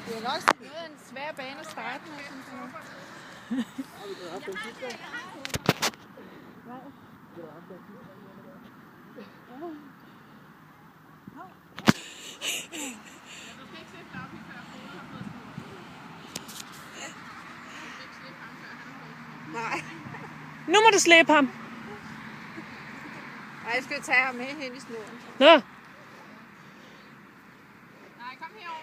Det er nok noget af en svær bane at starte med, synes jeg. Nej. Nu må du slæbe ham. Nej, jeg skal tage ham med hen i snoren. Nå.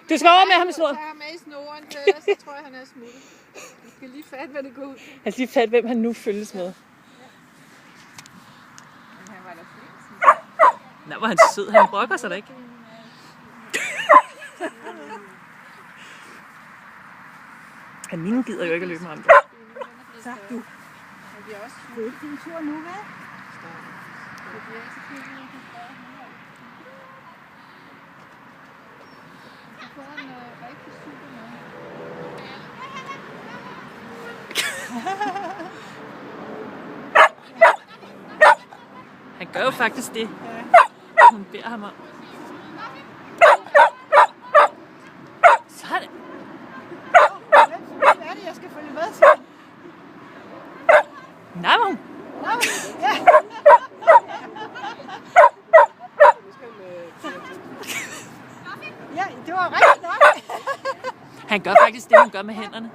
Du skal over med ham i snoren. Jeg tager ham med i snoren, så tror jeg, han er smuttet. Vi skal lige fatte, hvad det går ud. Jeg skal lige fatte, hvem han nu følges med. Men han var da flink. Nå, hvor han sød. Han brokker sig da ikke. Han mine gider jo ikke at løbe med ham. Så du. Det er også din tur nu, hvad? Det bliver ikke så fint, at man kan spørge ham. Jeg får en rigtig super mad. Han gør jo faktisk det, hun beder ham om. Sådan. Hvad er det, jeg skal følge med til? Nej, mor. Ja, det var rigtigt nok. Han gør faktisk det, hun gør med hænderne.